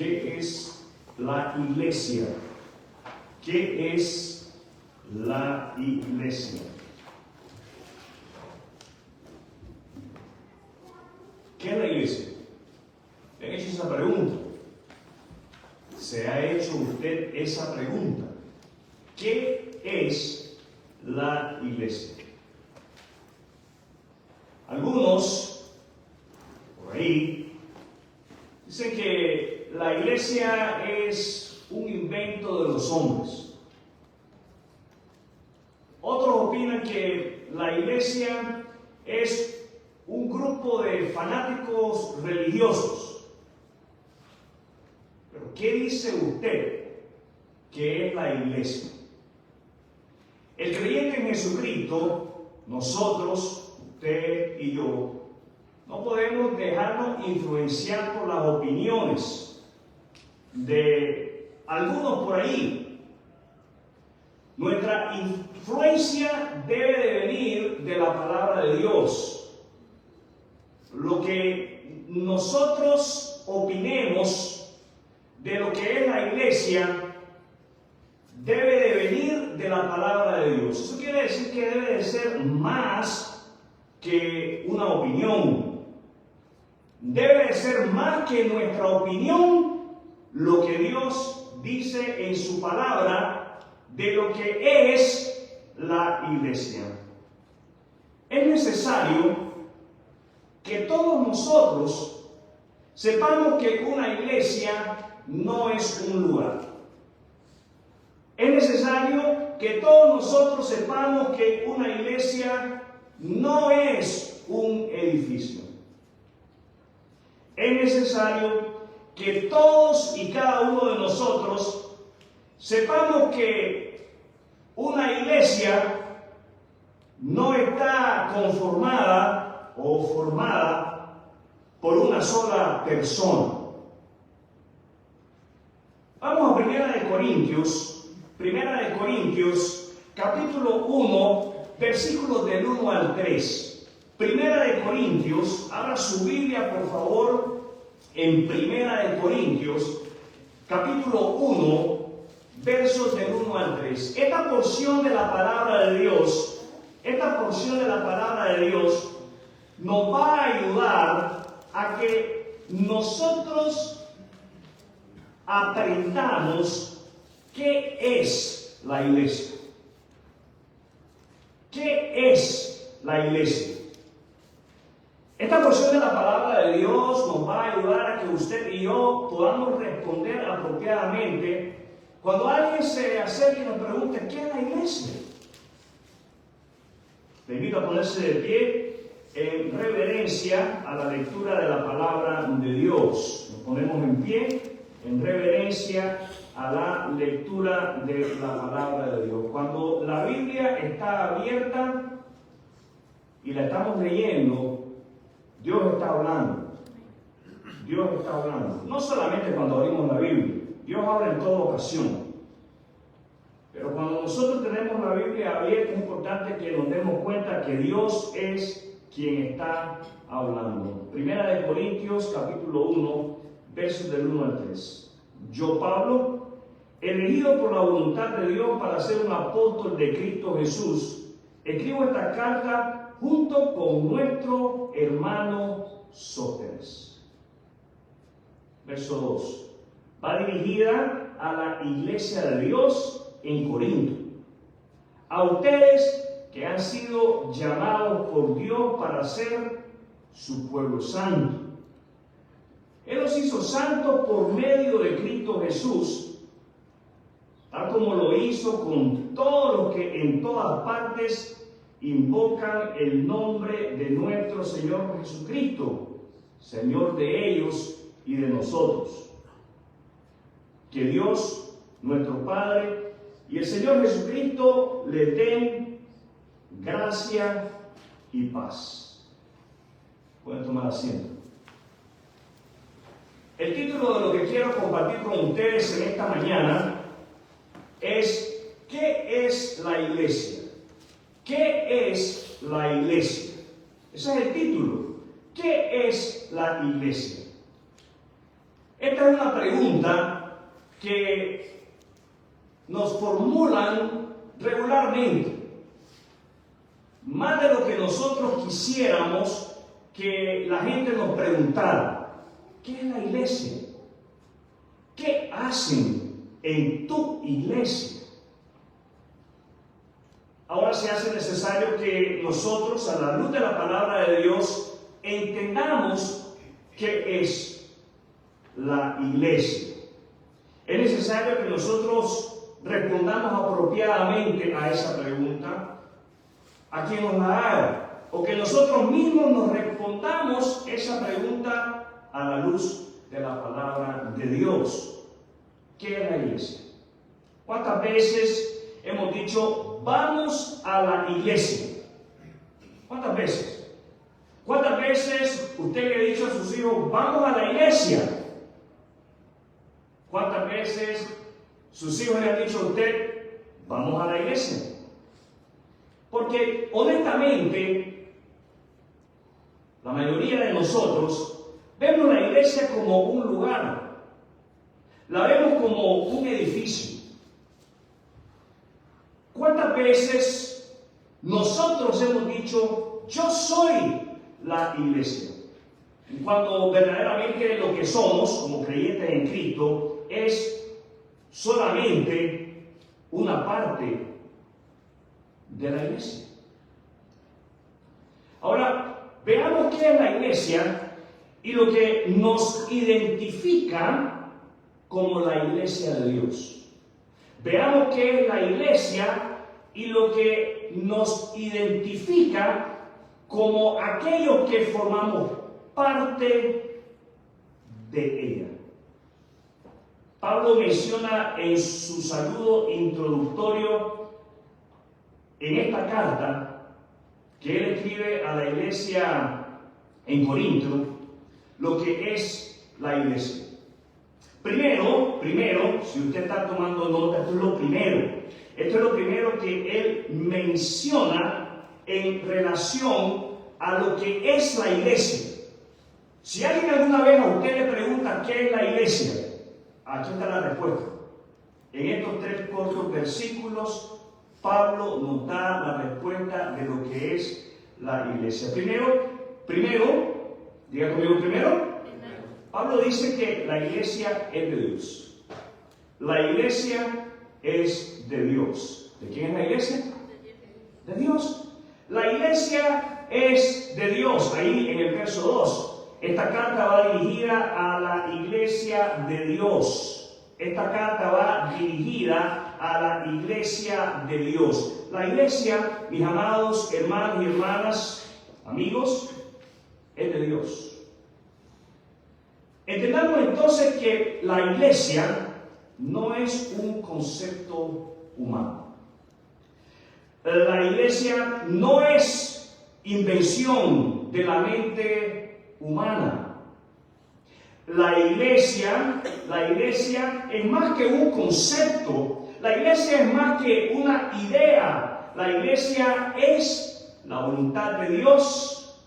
¿Qué es la iglesia? ¿Qué es la iglesia? ¿Qué es la iglesia? ¿Le han hecho esa pregunta? ¿Se ha hecho usted esa pregunta? ¿Qué es la iglesia? Algunos, por ahí, dicen que la iglesia es un invento de los hombres. Otros opinan que la iglesia es un grupo de fanáticos religiosos. Pero ¿qué dice usted que es la iglesia? El creyente en Jesucristo, nosotros, usted y yo, no podemos dejarnos influenciar por las opiniones de algunos por ahí. Nuestra influencia debe de venir de la palabra de Dios. Lo que nosotros opinemos de lo que es la iglesia debe de venir de la palabra de Dios. Eso quiere decir que debe de ser más que una opinión. Debe de ser más que nuestra opinión lo que Dios dice en su palabra de lo que es la iglesia. Es necesario que todos nosotros sepamos que una iglesia no es un lugar. Es necesario que todos nosotros sepamos que una iglesia no es un edificio. Es necesario que todos y cada uno de nosotros sepamos que una iglesia no está conformada o formada por una sola persona. Vamos a Primera de Corintios, capítulo 1, versículos del 1 al 3. Primera de Corintios, abra su Biblia por favor, en Primera de Corintios, capítulo 1, versos del 1 al 3. Esta porción de la palabra de Dios nos va a ayudar a que nosotros aprendamos qué es la iglesia. ¿Qué es la iglesia? Esta porción de la palabra de Dios nos va a ayudar a que usted y yo podamos responder apropiadamente cuando alguien se acerque y nos pregunte ¿qué es la iglesia? Le invito a ponerse de pie en reverencia a la lectura de la palabra de Dios. Nos ponemos en pie en reverencia a la lectura de la palabra de Dios. Cuando la Biblia está abierta y la estamos leyendo, Dios está hablando. Dios está hablando. No solamente cuando abrimos la Biblia, Dios habla en toda ocasión. Pero cuando nosotros tenemos la Biblia abierta, es importante que nos demos cuenta que Dios es quien está hablando. Primera de Corintios, capítulo 1, versos del 1 al 3. Yo, Pablo, elegido por la voluntad de Dios para ser un apóstol de Cristo Jesús, escribo esta carta junto con nuestro hermano Sóstenes. Verso 2. Va dirigida a la iglesia de Dios en Corinto. A ustedes que han sido llamados por Dios para ser su pueblo santo. Él los hizo santos por medio de Cristo Jesús, tal como lo hizo con todos los que en todas partes invocan el nombre de nuestro Señor Jesucristo, Señor de ellos y de nosotros. Que Dios, nuestro Padre, y el Señor Jesucristo les den gracia y paz. Pueden tomar asiento. El título de lo que quiero compartir con ustedes en esta mañana es ¿qué es la iglesia? ¿Qué es la iglesia? Ese es el título. ¿Qué es la iglesia? Esta es una pregunta que nos formulan regularmente, más de lo que nosotros quisiéramos que la gente nos preguntara. ¿Qué es la iglesia? ¿Qué hacen en tu iglesia? Ahora se hace necesario que nosotros, a la luz de la palabra de Dios, entendamos qué es la iglesia. Es necesario que nosotros respondamos apropiadamente a esa pregunta, a quien nos la haga, o que nosotros mismos nos respondamos esa pregunta a la luz de la palabra de Dios. ¿Qué es la iglesia? ¿Cuántas veces hemos dicho, vamos a la iglesia? ¿Cuántas veces? ¿Cuántas veces usted le ha dicho a sus hijos, vamos a la iglesia? ¿Cuántas veces sus hijos le han dicho a usted, vamos a la iglesia? Porque honestamente, la mayoría de nosotros vemos la iglesia como un lugar, la vemos como un edificio. ¿Cuántas veces nosotros hemos dicho, yo soy la iglesia? Cuando verdaderamente lo que somos como creyentes en Cristo es solamente una parte de la iglesia. Ahora, veamos qué es la iglesia y lo que nos identifica como la iglesia de Dios. Veamos qué es la iglesia y lo que nos identifica como aquellos que formamos parte de ella. Pablo menciona en su saludo introductorio en esta carta que él escribe a la iglesia en Corinto, lo que es la iglesia. Primero, si usted está tomando nota, esto es lo primero que él menciona en relación a lo que es la iglesia. Si alguien alguna vez a usted le pregunta qué es la iglesia, aquí está la respuesta. En estos 3 cortos versículos, Pablo nos da la respuesta de lo que es la iglesia. Primero, diga conmigo primero. Pablo dice que la iglesia es de Dios. La iglesia es de Dios. ¿De quién es la iglesia? De Dios. La iglesia es de Dios. Ahí en el verso 2. Esta carta va dirigida a la iglesia de Dios. Esta carta va dirigida a la iglesia de Dios. La iglesia, mis amados hermanos y hermanas, amigos, es de Dios. Entendamos entonces que la iglesia no es un concepto humano. La iglesia no es invención de la mente humana. La iglesia es más que un concepto. La iglesia es más que una idea. La iglesia es la voluntad de Dios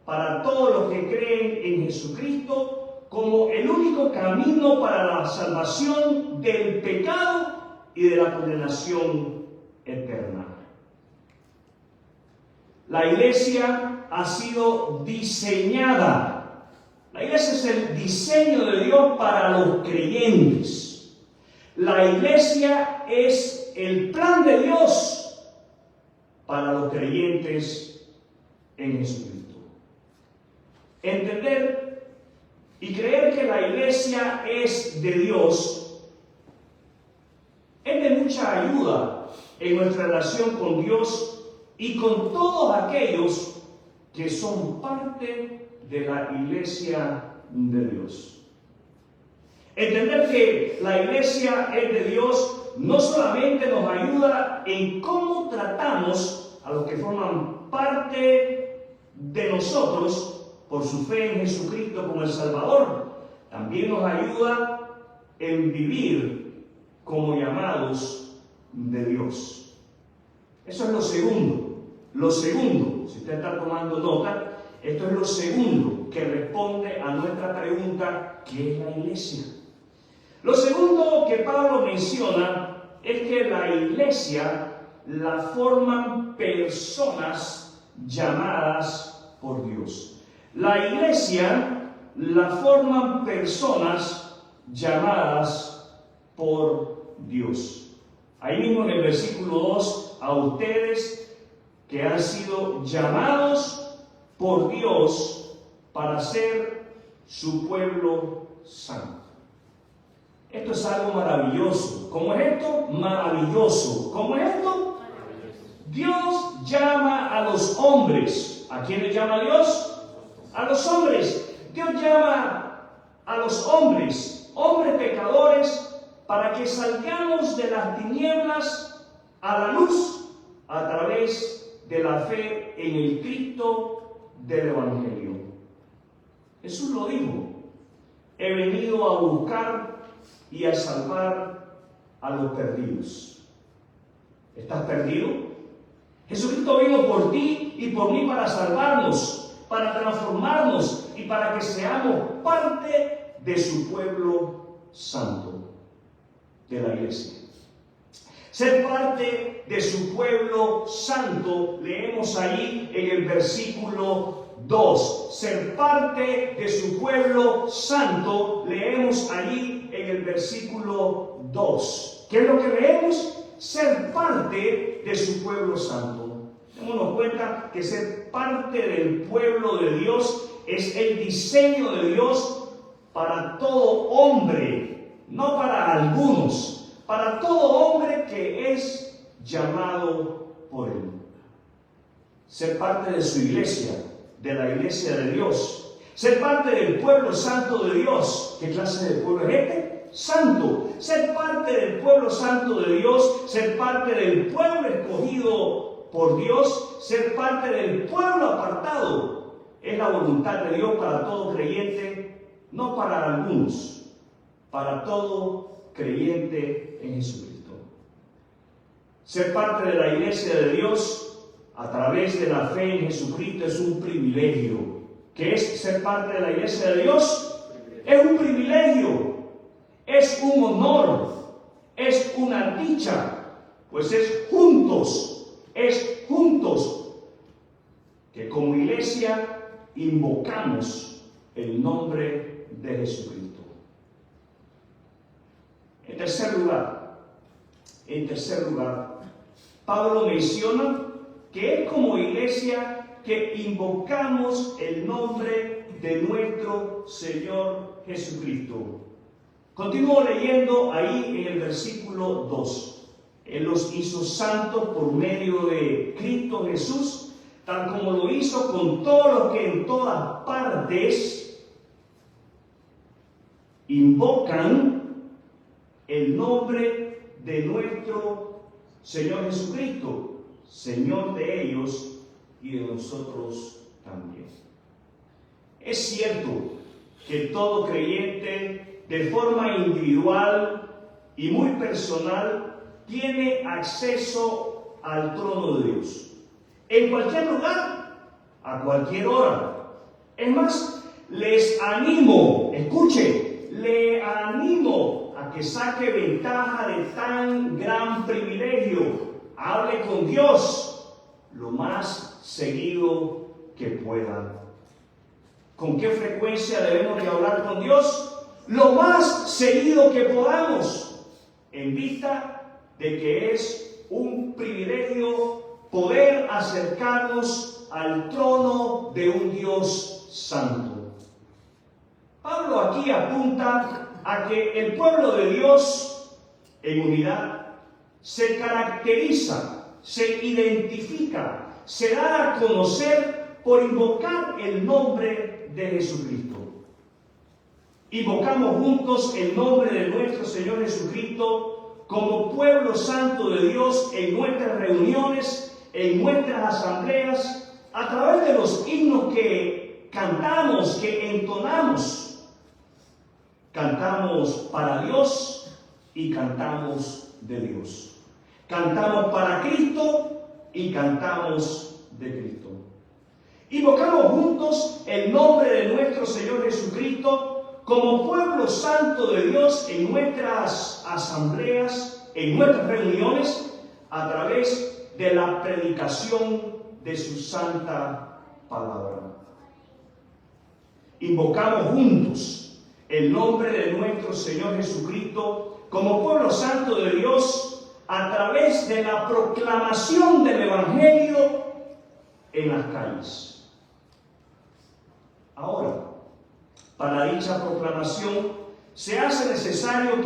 para todos los que creen en Jesucristo como el único camino para la salvación del pecado y de la condenación eterna. La iglesia ha sido diseñada. La iglesia es el diseño de Dios para los creyentes. La iglesia es el plan de Dios para los creyentes en Jesucristo. Entender y creer que la iglesia es de Dios es de mucha ayuda en nuestra relación con Dios y con todos aquellos que son parte de la iglesia de Dios. Entender que la iglesia es de Dios no solamente nos ayuda en cómo tratamos a los que forman parte de nosotros por su fe en Jesucristo como el Salvador, también nos ayuda en vivir como llamados de Dios. Eso es lo segundo. Lo segundo, si usted está tomando nota, esto es lo segundo que responde a nuestra pregunta, ¿qué es la iglesia? Lo segundo que Pablo menciona es que la iglesia la forman personas llamadas por Dios. La iglesia la forman personas llamadas por Dios. Ahí mismo en el versículo 2, a ustedes que han sido llamados por Dios para ser su pueblo santo. Esto es algo maravilloso. ¿Cómo es esto? Maravilloso. ¿Cómo es esto? Dios llama a los hombres. ¿A quiénes llama Dios? A los hombres. Dios llama a los hombres, hombres pecadores, para que salgamos de las tinieblas a la luz a través de la fe en el Cristo del Evangelio. Jesús lo dijo: he venido a buscar y a salvar a los perdidos. ¿Estás perdido? Jesucristo vino por ti y por mí para salvarnos, para transformarnos y para que seamos parte de su pueblo santo, de la iglesia. Ser parte de su pueblo santo, leemos ahí en el versículo 2. Ser parte de su pueblo santo, leemos allí en el versículo 2. ¿Qué es lo que leemos? Ser parte de su pueblo santo. Démonos cuenta que ser parte del pueblo de Dios es el diseño de Dios para todo hombre, no para algunos, para todo hombre que es llamado por Él. Ser parte de su iglesia, de la iglesia de Dios, ser parte del pueblo santo de Dios. ¿Qué clase de pueblo es este? Santo. Ser parte del pueblo santo de Dios, ser parte del pueblo escogido por Dios, ser parte del pueblo apartado, es la voluntad de Dios para todo creyente, no para algunos, para todo creyente en Jesucristo. Ser parte de la iglesia de Dios a través de la fe en Jesucristo es un privilegio. ¿Qué es ser parte de la iglesia de Dios? Es un privilegio, es un honor, es una dicha, pues es juntos que como iglesia invocamos el nombre de Jesucristo. En tercer lugar, Pablo menciona que es como iglesia que invocamos el nombre de nuestro Señor Jesucristo. Continúo leyendo ahí en el versículo 2. Él los hizo santos por medio de Cristo Jesús, tal como lo hizo con todos los que en todas partes invocan el nombre de nuestro Señor Jesucristo, Señor de ellos y de nosotros también. Es cierto que todo creyente, de forma individual y muy personal, tiene acceso al trono de Dios. En cualquier lugar, a cualquier hora. Es más, les animo, escuche, le animo a que saque ventaja de tan gran privilegio. Hable con Dios lo más seguido que pueda. ¿Con qué frecuencia debemos de hablar con Dios? Lo más seguido que podamos, en vista de que es un privilegio poder acercarnos al trono de un Dios santo. Pablo aquí apunta a que el pueblo de Dios en unidad se caracteriza, se identifica, se da a conocer por invocar el nombre de Jesucristo. Invocamos juntos el nombre de nuestro Señor Jesucristo como pueblo santo de Dios en nuestras reuniones, en nuestras asambleas, a través de los himnos que cantamos, que entonamos. Cantamos para Dios y cantamos de Dios. Cantamos para Cristo y cantamos de Cristo. Invocamos juntos el nombre de nuestro Señor Jesucristo como pueblo santo de Dios en nuestras asambleas, en nuestras reuniones, a través de la predicación de su santa palabra. Invocamos juntos el nombre de nuestro Señor Jesucristo como pueblo santo de Dios a través de la proclamación del Evangelio en las calles. Ahora, para dicha proclamación se hace necesario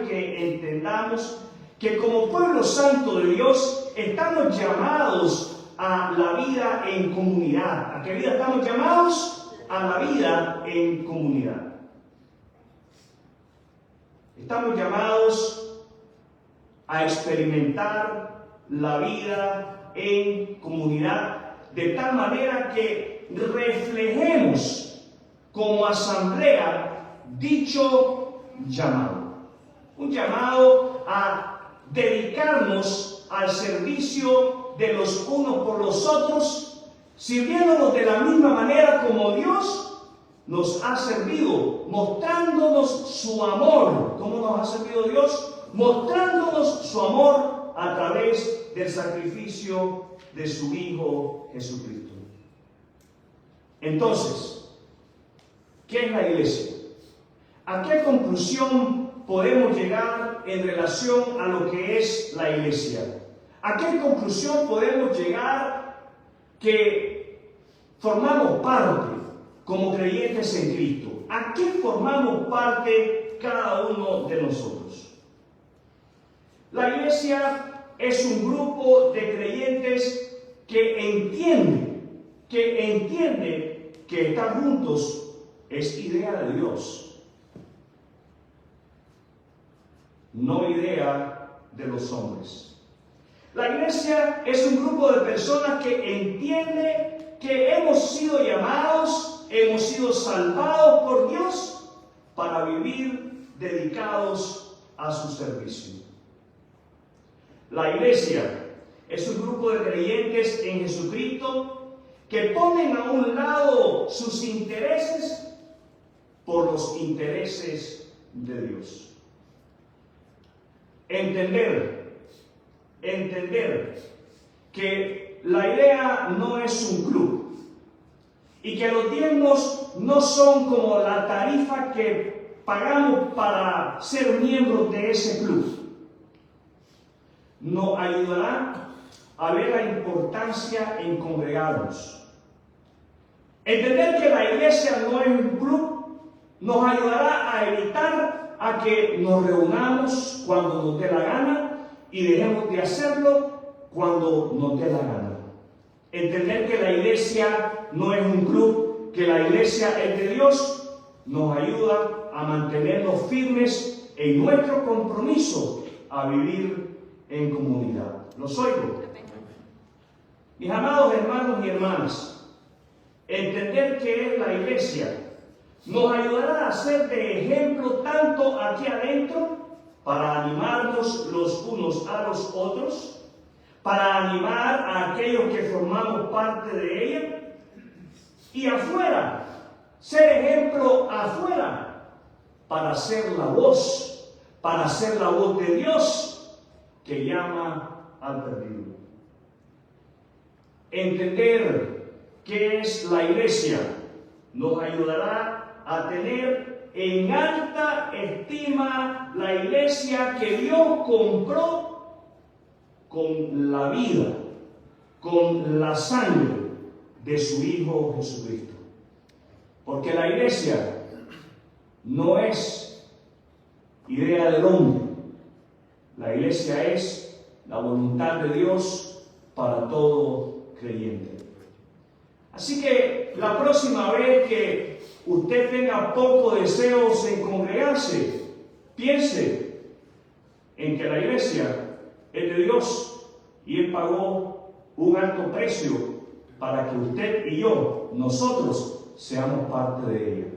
que entendamos que como pueblo santo de Dios estamos llamados a la vida en comunidad. ¿A qué vida estamos llamados? A la vida en comunidad. Estamos llamados a experimentar la vida en comunidad de tal manera que reflejemos como asamblea dicho llamado. Un llamado a dedicarnos al servicio de los unos por los otros, sirviéndonos de la misma manera como Dios nos ha servido, mostrándonos su amor. ¿Cómo nos ha servido Dios? Mostrándonos su amor a través del sacrificio de su Hijo Jesucristo. Entonces, ¿qué es la iglesia? ¿A qué conclusión podemos llegar en relación a lo que es la iglesia? ¿A qué conclusión podemos llegar que formamos parte como creyentes en Cristo? ¿A qué formamos parte cada uno de nosotros? La iglesia es un grupo de creyentes que entiende que estar juntos es idea de Dios, no idea de los hombres. La iglesia es un grupo de personas que entiende que hemos sido llamados, hemos sido salvados por Dios para vivir dedicados a su servicio. La iglesia es un grupo de creyentes en Jesucristo que ponen a un lado sus intereses por los intereses de Dios. Entender que la idea no es un club y que los diezmos no son como la tarifa que pagamos para ser miembros de ese club. Nos ayudará a ver la importancia en congregarnos. Entender que la iglesia no es un club nos ayudará a evitar a que nos reunamos cuando nos dé la gana y dejemos de hacerlo cuando nos dé la gana. Entender que la iglesia no es un club, que la iglesia es de Dios, nos ayuda a mantenernos firmes en nuestro compromiso a vivir en comunidad. ¿Los oigo? Mis amados hermanos y hermanas, entender qué es la iglesia nos ayudará a ser de ejemplo tanto aquí adentro para animarnos los unos a los otros, para animar a aquellos que formamos parte de ella, y afuera, ser ejemplo afuera, para ser la voz de Dios que llama al perdido. Entender qué es la iglesia nos ayudará a tener en alta estima la iglesia que Dios compró con la vida, con la sangre de su Hijo Jesucristo. Porque la iglesia no es idea del hombre. La iglesia es la voluntad de Dios para todo creyente. Así que la próxima vez que usted tenga pocos deseos en congregarse, piense en que la iglesia es de Dios y Él pagó un alto precio para que usted y yo, nosotros, seamos parte de ella.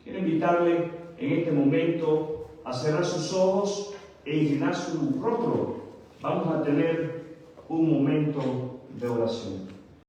Quiero invitarle en este momento a cerrar sus ojos e inclinar su rostro. Vamos a tener un momento de oración.